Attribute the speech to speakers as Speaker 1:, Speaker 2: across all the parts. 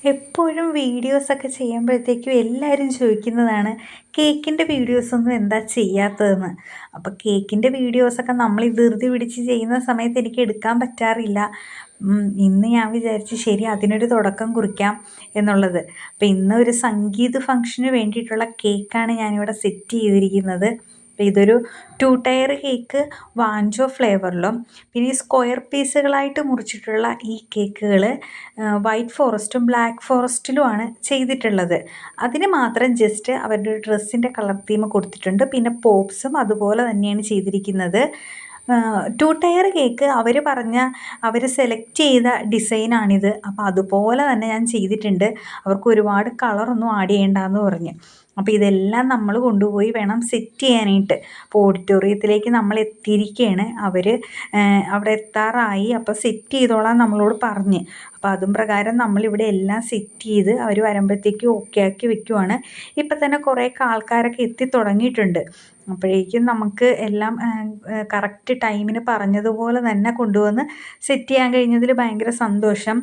Speaker 1: എപ്പോഴും വീഡിയോസൊക്കെ ചെയ്യുമ്പോഴത്തേക്കും എല്ലാവരും ചോദിക്കുന്നതാണ് കേക്കിൻ്റെ വീഡിയോസൊന്നും എന്താ ചെയ്യാത്തതെന്ന്. അപ്പോൾ കേക്കിൻ്റെ വീഡിയോസൊക്കെ നമ്മൾ ഈ ധൃതി പിടിച്ച് ചെയ്യുന്ന സമയത്ത് എനിക്ക് എടുക്കാൻ പറ്റാറില്ല. ഇന്ന് ഞാൻ വിചാരിച്ചു ശരി അതിനൊരു തുടക്കം കുറിക്കാം എന്നുള്ളത്. അപ്പോൾ ഇന്ന് ഒരു സംഗീത് ഫംഗ്ഷന് വേണ്ടിയിട്ടുള്ള കേക്കാണ് ഞാനിവിടെ സെറ്റ് ചെയ്തിരിക്കുന്നത്. അപ്പോൾ ഇതൊരു 2 ടയർ കേക്ക് വാഞ്ചോ ഫ്ലേവറിലും പിന്നെ ഈ സ്ക്വയർ പീസുകളായിട്ട് മുറിച്ചിട്ടുള്ള ഈ കേക്കുകൾ വൈറ്റ് ഫോറസ്റ്റും ബ്ലാക്ക് ഫോറസ്റ്റിലുമാണ് ചെയ്തിട്ടുള്ളത്. അതിന് മാത്രം ജസ്റ്റ് അവരുടെ ഒരു ഡ്രസ്സിൻ്റെ കളർ തീം കൊടുത്തിട്ടുണ്ട്. പിന്നെ പോപ്സും അതുപോലെ തന്നെയാണ് ചെയ്തിരിക്കുന്നത്. 2 ടയർ കേക്ക് അവർ സെലക്ട് ചെയ്ത ഡിസൈനാണിത്. അപ്പോൾ അതുപോലെ തന്നെ ഞാൻ ചെയ്തിട്ടുണ്ട്. അവർക്ക് ഒരുപാട് കളറൊന്നും ആഡ് ചെയ്യേണ്ടെന്ന് പറഞ്ഞ്. അപ്പോൾ ഇതെല്ലാം നമ്മൾ കൊണ്ടുപോയി വേണം സെറ്റ് ചെയ്യാനായിട്ട്. അപ്പോൾ ഓഡിറ്റോറിയത്തിലേക്ക് നമ്മൾ എത്തിയിരിക്കുകയാണ്. അവിടെ എത്താറായി. അപ്പോൾ സെറ്റ് ചെയ്തോളാൻ നമ്മളോട് പറഞ്ഞ്. അപ്പോൾ അതും പ്രകാരം നമ്മളിവിടെ എല്ലാം സെറ്റ് ചെയ്ത് അവർ വരുമ്പോഴത്തേക്കും ഓക്കെ ആക്കി വെക്കുവാണ്. ഇപ്പം തന്നെ കുറേ ആൾക്കാരൊക്കെ എത്തി തുടങ്ങിയിട്ടുണ്ട്. അപ്പോഴേക്കും നമുക്ക് എല്ലാം കറക്റ്റ് ടൈമിന് പറഞ്ഞതുപോലെ തന്നെ കൊണ്ടുവന്ന് സെറ്റ് ചെയ്യാൻ കഴിഞ്ഞതിൽ ഭയങ്കര സന്തോഷം.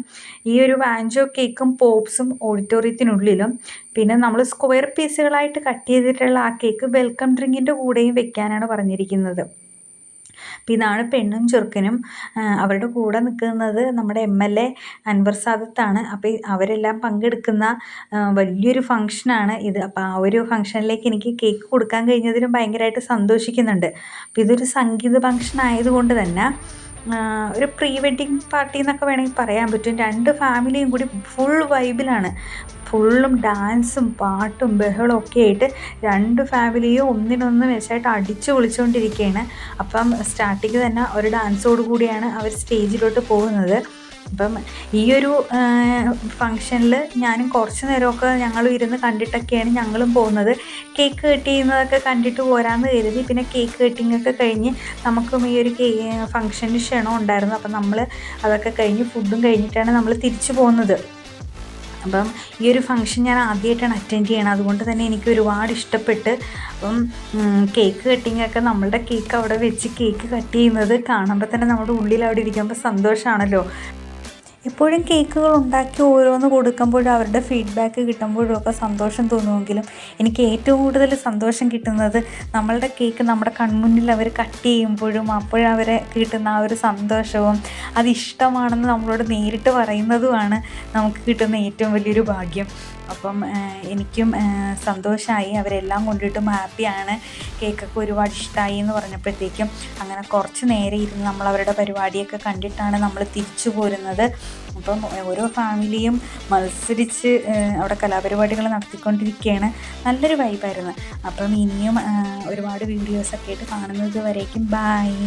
Speaker 1: ഈ ഒരു വാഞ്ചോ കേക്കും പോപ്സും ഓഡിറ്റോറിയത്തിനുള്ളിലും പിന്നെ നമ്മൾ സ്ക്വയർ പീസുകളായിട്ട് കട്ട് ചെയ്തിട്ടുള്ള ആ കേക്ക് വെൽക്കം ഡ്രിങ്കിൻ്റെ കൂടെയും വെക്കാനാണ് പറഞ്ഞിരിക്കുന്നത്. അപ്പോൾ ഇതാണ് പെണ്ണും ചെറുക്കനും. അവരുടെ കൂടെ നിൽക്കുന്നത് നമ്മുടെ MLA അൻവർ സാദത്താണ്. അപ്പോൾ അവരെല്ലാം പങ്കെടുക്കുന്ന വലിയൊരു ഫംഗ്ഷനാണ് ഇത്. അപ്പോൾ ആ ഒരു ഫംഗ്ഷനിലേക്ക് എനിക്ക് കേക്ക് കൊടുക്കാൻ കഴിഞ്ഞതിലും ഭയങ്കരമായിട്ട് സന്തോഷിക്കുന്നുണ്ട്. അപ്പോൾ ഇതൊരു സംഗീത ഫംഗ്ഷൻ ആയതുകൊണ്ട് തന്നെ ഒരു പ്രീ വെഡ്ഡിങ് പാർട്ടി എന്നൊക്കെ വേണമെങ്കിൽ പറയാൻ പറ്റും. 2 ഫാമിലിയും കൂടി ഫുൾ വൈബിലാണ്. ഫുള്ളും ഡാൻസും പാട്ടും ബഹളവും ഒക്കെ ആയിട്ട് 2 ഫാമിലിയും ഒന്നിനൊന്ന് വെച്ചായിട്ട് അടിച്ചു പൊളിച്ചുകൊണ്ടിരിക്കുകയാണ്. അപ്പം സ്റ്റാർട്ടിങ് തന്നെ ഒരു ഡാൻസോട് കൂടിയാണ് അവർ സ്റ്റേജിലോട്ട് പോകുന്നത്. അപ്പം ഈ ഒരു ഫംഗ്ഷനിൽ ഞാനും കുറച്ച് നേരമൊക്കെ ഞങ്ങളും ഇരുന്ന് കണ്ടിട്ടൊക്കെയാണ് ഞങ്ങളും പോകുന്നത്. കേക്ക് കട്ട് ചെയ്യുന്നതൊക്കെ കണ്ടിട്ട് പോരാമെന്ന് കരുതി. പിന്നെ കേക്ക് കട്ടിങ്ങൊക്കെ കഴിഞ്ഞ് നമുക്കും ഈ ഒരു ഫംഗ്ഷന് ക്ഷണം ഉണ്ടായിരുന്നു. അപ്പം നമ്മൾ അതൊക്കെ കഴിഞ്ഞ് ഫുഡും കഴിഞ്ഞിട്ടാണ് നമ്മൾ തിരിച്ചു പോകുന്നത്. അപ്പം ഈ ഒരു ഫംഗ്ഷൻ ഞാൻ ആദ്യമായിട്ടാണ് അറ്റൻഡ് ചെയ്യണം. അതുകൊണ്ട് തന്നെ എനിക്ക് ഒരുപാട് ഇഷ്ടപ്പെട്ട്. അപ്പം കേക്ക് കട്ടിങ്ങൊക്കെ നമ്മളുടെ കേക്ക് അവിടെ വെച്ച് കേക്ക് കട്ട് ചെയ്യുന്നത് കാണുമ്പോൾ തന്നെ നമ്മുടെ ഉള്ളിൽ അവിടെ ഇരിക്കുമ്പോൾ സന്തോഷമാണല്ലോ. എപ്പോഴും കേക്കുകൾ ഉണ്ടാക്കി ഓരോന്ന് കൊടുക്കുമ്പോഴും അവരുടെ ഫീഡ്ബാക്ക് കിട്ടുമ്പോഴും ഒക്കെ സന്തോഷം തോന്നുമെങ്കിലും എനിക്ക് ഏറ്റവും കൂടുതൽ സന്തോഷം കിട്ടുന്നത് നമ്മളുടെ കേക്ക് നമ്മുടെ കൺമുന്നിൽ അവർ കട്ട് ചെയ്യുമ്പോഴും അപ്പോഴവരെ കിട്ടുന്ന ആ ഒരു സന്തോഷവും അതിഷ്ടമാണെന്ന് നമ്മളോട് നേരിട്ട് പറയുന്നതുമാണ് നമുക്ക് കിട്ടുന്ന ഏറ്റവും വലിയൊരു ഭാഗ്യം. അപ്പം എനിക്കും സന്തോഷമായി. അവരെല്ലാം കൊണ്ടിട്ടും ഹാപ്പിയാണ്. കേക്കൊക്കെ ഒരുപാട് ഇഷ്ടമായി എന്ന് പറഞ്ഞപ്പോഴത്തേക്കും അങ്ങനെ കുറച്ച് നേരം ഇരുന്ന് നമ്മൾ അവരുടെ പരിപാടിയൊക്കെ കണ്ടിട്ടാണ് നമ്മൾ തിരിച്ചു പോരുന്നത്. അപ്പം ഓരോ ഫാമിലിയും മത്സരിച്ച് അവിടെ കലാപരിപാടികൾ നടത്തിക്കൊണ്ടിരിക്കുകയാണ്. നല്ലൊരു വൈബായിരുന്നു. അപ്പം ഇനിയും ഒരുപാട് വീഡിയോസൊക്കെ ആയിട്ട് കാണുന്നത് വരേക്കും ബായ്.